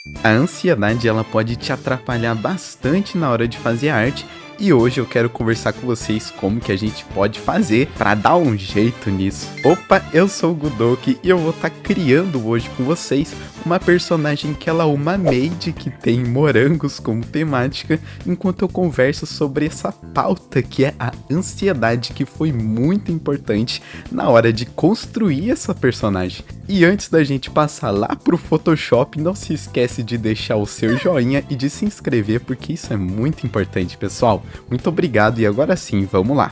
A ansiedade ela pode te atrapalhar bastante na hora de fazer arte e hoje eu quero conversar com vocês como que a gente pode fazer para dar um jeito nisso. Opa, eu sou o Gudoki e eu vou estar criando hoje com vocês uma personagem que ela é uma maid que tem morangos como temática, enquanto eu converso sobre essa pauta que é a ansiedade, que foi muito importante na hora de construir essa personagem. E antes da gente passar lá pro Photoshop, não se esquece de deixar o seu joinha e de se inscrever, porque isso é muito importante, pessoal. Muito obrigado e agora sim, vamos lá.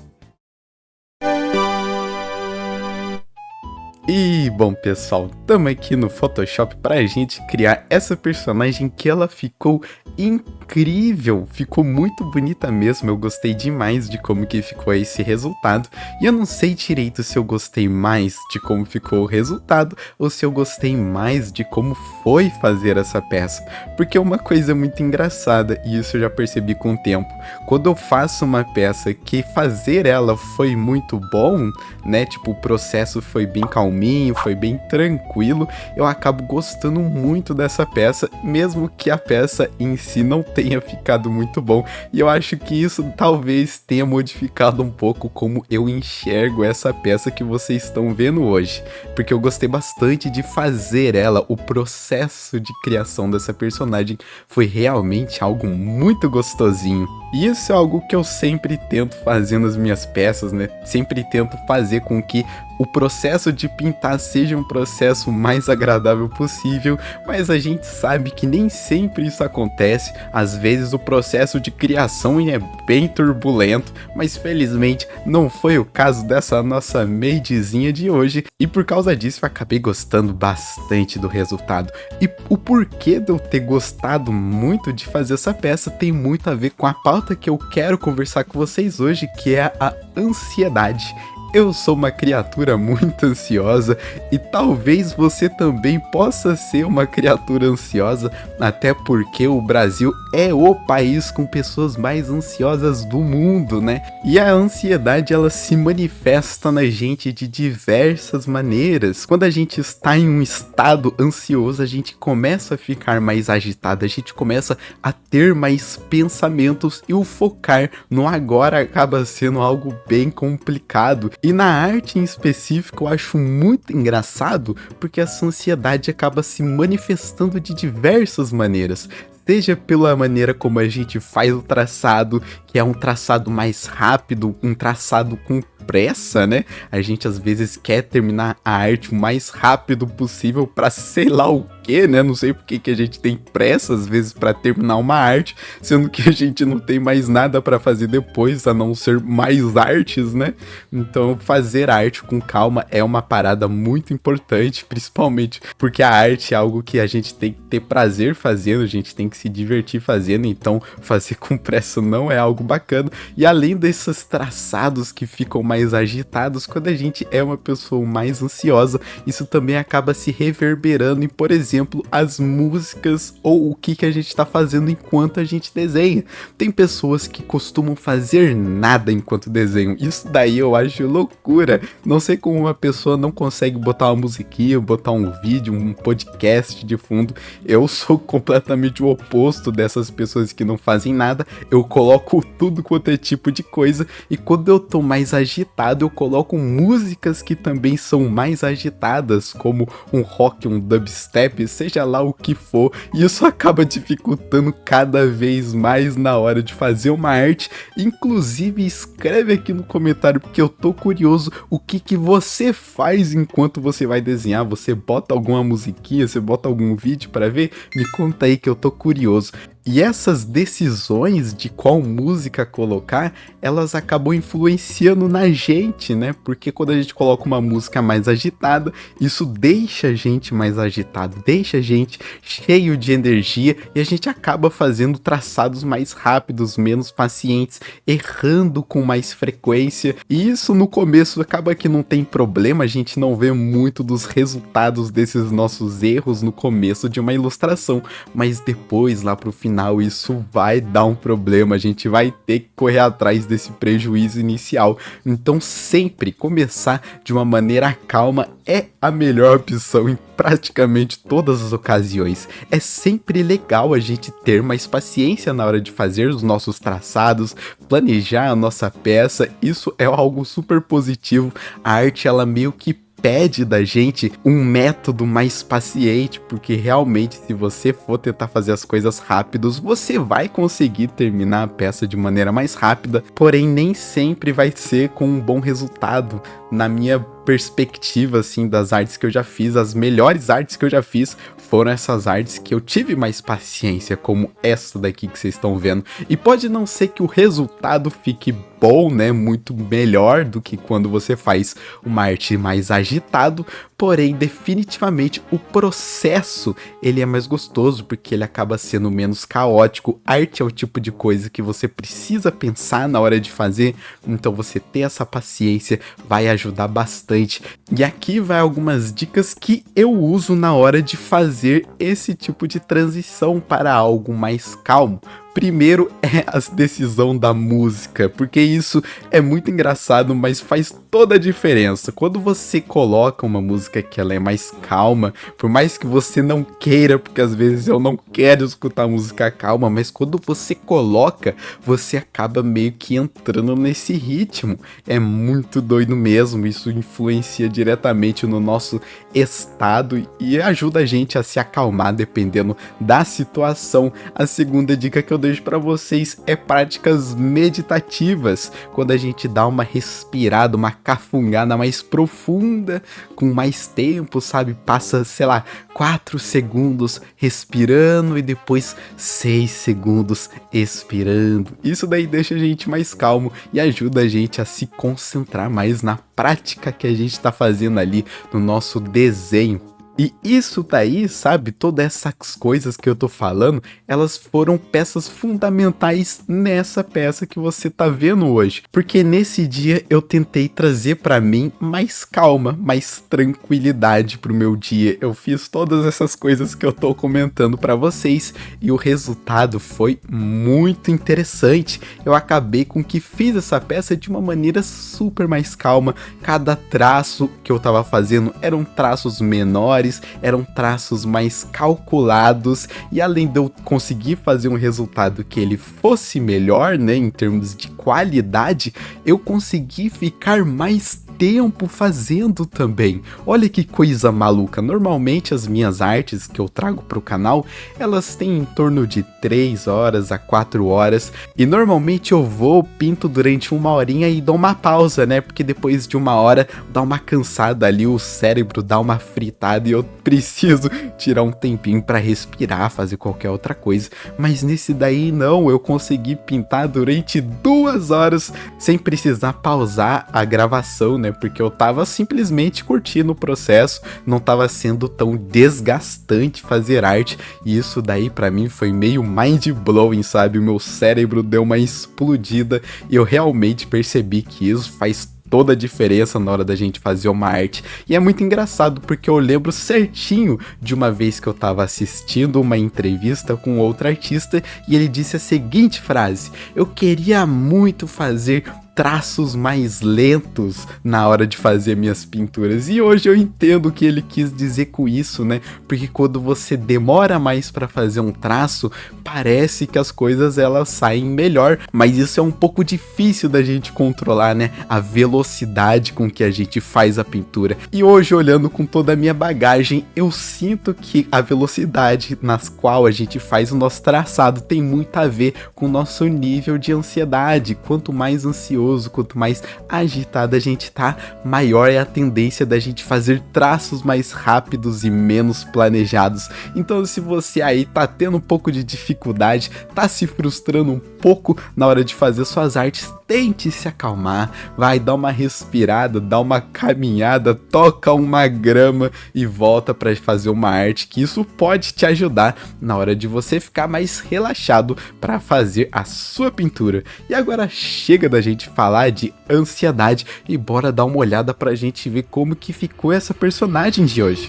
E bom pessoal, estamos aqui no Photoshop pra gente criar essa personagem que ela ficou incrível, ficou muito bonita mesmo, eu gostei demais de como que ficou esse resultado, e eu não sei direito se eu gostei mais de como ficou o resultado, ou se eu gostei mais de como foi fazer essa peça, porque é uma coisa muito engraçada, e isso eu já percebi com o tempo, quando eu faço uma peça que fazer ela foi muito bom, né, tipo o processo foi bem calminho, foi bem tranquilo, eu acabo gostando muito dessa peça, mesmo que a peça em si não tenha ficado muito bom, e eu acho que isso talvez tenha modificado um pouco como eu enxergo essa peça que vocês estão vendo hoje, porque eu gostei bastante de fazer ela, o processo de criação dessa personagem foi realmente algo muito gostosinho. E isso é algo que eu sempre tento fazer nas minhas peças, né? Sempre tento fazer com que o processo de pintar seja um processo mais agradável possível, mas a gente sabe que nem sempre isso acontece. Às vezes o processo de criação é bem turbulento, mas felizmente não foi o caso dessa nossa maidzinha de hoje, e por causa disso eu acabei gostando bastante do resultado. E o porquê de eu ter gostado muito de fazer essa peça tem muito a ver com a pauta que eu quero conversar com vocês hoje, que é a ansiedade. Eu sou uma criatura muito ansiosa e talvez você também possa ser uma criatura ansiosa, até porque o Brasil é o país com pessoas mais ansiosas do mundo, né? E a ansiedade ela se manifesta na gente de diversas maneiras. Quando a gente está em um estado ansioso, a gente começa a ficar mais agitado, a gente começa a ter mais pensamentos e o focar no agora acaba sendo algo bem complicado. E na arte em específico eu acho muito engraçado porque essa ansiedade acaba se manifestando de diversas maneiras. Seja pela maneira como a gente faz o traçado, que é um traçado mais rápido, um traçado com pressa, né? A gente às vezes quer terminar a arte o mais rápido possível para sei lá o que, né? Não sei porque que a gente tem pressa às vezes para terminar uma arte, sendo que a gente não tem mais nada para fazer depois, a não ser mais artes, né? Então fazer arte com calma é uma parada muito importante, principalmente porque a arte é algo que a gente tem que ter prazer fazendo, a gente tem que se divertir fazendo, então fazer com pressa não é algo bacana. E além desses traçados que ficam mais agitados, quando a gente é uma pessoa mais ansiosa, isso também acaba se reverberando em, por exemplo, as músicas ou o que a gente está fazendo enquanto a gente desenha. Tem pessoas que costumam fazer nada enquanto desenham, isso daí eu acho loucura. Não sei como uma pessoa não consegue botar uma musiquinha, botar um vídeo, um podcast de fundo. Eu sou completamente o oposto dessas pessoas que não fazem nada, eu coloco tudo quanto é tipo de coisa, e quando eu tô mais agitado eu coloco músicas que também são mais agitadas, como um rock, um dubstep, seja lá o que for, e isso acaba dificultando cada vez mais na hora de fazer uma arte. Inclusive escreve aqui no comentário, porque eu tô curioso o que você faz enquanto você vai desenhar. Você bota alguma musiquinha, você bota algum vídeo pra ver? Me conta aí que eu tô curioso. E essas decisões de qual música colocar, elas acabam influenciando na gente, né? Porque quando a gente coloca uma música mais agitada, isso deixa a gente mais agitado, deixa a gente cheio de energia e a gente acaba fazendo traçados mais rápidos, menos pacientes, errando com mais frequência. E isso no começo acaba que não tem problema, a gente não vê muito dos resultados desses nossos erros no começo de uma ilustração, mas depois, lá pro final final isso vai dar um problema, a gente vai ter que correr atrás desse prejuízo inicial. Então sempre começar de uma maneira calma é a melhor opção em praticamente todas as ocasiões. É sempre legal a gente ter mais paciência na hora de fazer os nossos traçados, planejar a nossa peça, isso é algo super positivo. A arte, ela meio que pede da gente um método mais paciente, porque realmente se você for tentar fazer as coisas rápidos, você vai conseguir terminar a peça de maneira mais rápida, porém nem sempre vai ser com um bom resultado. Na minha perspectiva, assim, das artes que eu já fiz, as melhores artes que eu já fiz foram essas artes que eu tive mais paciência, como essa daqui que vocês estão vendo. E pode não ser que o resultado fique bom, né, muito melhor do que quando você faz uma arte mais agitado, porém definitivamente o processo ele é mais gostoso, porque ele acaba sendo menos caótico. Arte é o tipo de coisa que você precisa pensar na hora de fazer, então você ter essa paciência vai ajudar bastante. E aqui vai algumas dicas que eu uso na hora de fazer esse tipo de transição para algo mais calmo. Primeiro é a decisão da música, porque isso é muito engraçado, mas faz toda a diferença. Quando você coloca uma música que ela é mais calma, por mais que você não queira, porque às vezes eu não quero escutar música calma, mas quando você coloca, você acaba meio que entrando nesse ritmo. É muito doido mesmo, isso influencia diretamente no nosso estado e ajuda a gente a se acalmar dependendo da situação. A segunda dica que eu deixo para vocês é práticas meditativas, quando a gente dá uma respirada, uma cafungada mais profunda, com mais tempo, sabe? Passa, sei lá, 4 segundos respirando e depois 6 segundos expirando. Isso daí deixa a gente mais calmo e ajuda a gente a se concentrar mais na prática que a gente tá fazendo ali no nosso desenho. E isso daí, sabe, todas essas coisas que eu tô falando, elas foram peças fundamentais nessa peça que você tá vendo hoje. Porque nesse dia eu tentei trazer pra mim mais calma, mais tranquilidade pro meu dia. Eu fiz todas essas coisas que eu tô comentando pra vocês e o resultado foi muito interessante. Eu acabei com que fiz essa peça de uma maneira super mais calma. Cada traço que eu tava fazendo eram traços menores, eram traços mais calculados, e além de eu conseguir fazer um resultado que ele fosse melhor, né, em termos de qualidade, eu consegui ficar mais tempo fazendo também. Olha que coisa maluca. Normalmente as minhas artes que eu trago pro canal, elas têm em torno de 3 horas a 4 horas, e normalmente eu vou, pinto durante 1 horinha e dou uma pausa, né, porque depois de 1 hora dá uma cansada ali, o cérebro dá uma fritada e eu preciso tirar um tempinho para respirar, fazer qualquer outra coisa. Mas nesse daí não, eu consegui pintar durante 2 horas sem precisar pausar a gravação, né, porque eu tava simplesmente curtindo o processo, não tava sendo tão desgastante fazer arte, e isso daí pra mim foi meio mind-blowing, sabe? O meu cérebro deu uma explodida e eu realmente percebi que isso faz toda a diferença na hora da gente fazer uma arte. E é muito engraçado porque eu lembro certinho de uma vez que eu tava assistindo uma entrevista com outro artista e ele disse a seguinte frase: eu queria muito fazer traços mais lentos na hora de fazer minhas pinturas. E hoje eu entendo o que ele quis dizer com isso, né? Porque quando você demora mais para fazer um traço, parece que as coisas elas saem melhor, mas isso é um pouco difícil da gente controlar, né? A velocidade com que a gente faz a pintura. E hoje, olhando com toda a minha bagagem, eu sinto que a velocidade nas qual a gente faz o nosso traçado tem muito a ver com o nosso nível de ansiedade. Quanto mais ansioso, quanto mais agitada a gente tá, maior é a tendência da gente fazer traços mais rápidos e menos planejados. Então, se você aí tá tendo um pouco de dificuldade, tá se frustrando um pouco na hora de fazer suas artes, tente se acalmar, vai dar uma respirada, dá uma caminhada, toca uma grama e volta para fazer uma arte, que isso pode te ajudar na hora de você ficar mais relaxado para fazer a sua pintura. E agora chega da gente falar de ansiedade e bora dar uma olhada pra gente ver como que ficou essa personagem de hoje.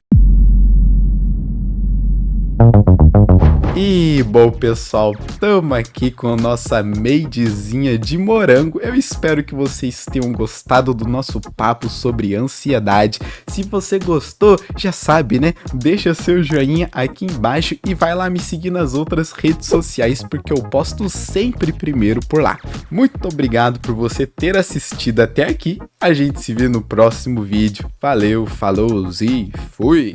E bom, pessoal, tamo aqui com a nossa madezinha de morango. Eu espero que vocês tenham gostado do nosso papo sobre ansiedade. Se você gostou, já sabe, né? Deixa seu joinha aqui embaixo e vai lá me seguir nas outras redes sociais, porque eu posto sempre primeiro por lá. Muito obrigado por você ter assistido até aqui. A gente se vê no próximo vídeo. Valeu, falou e fui!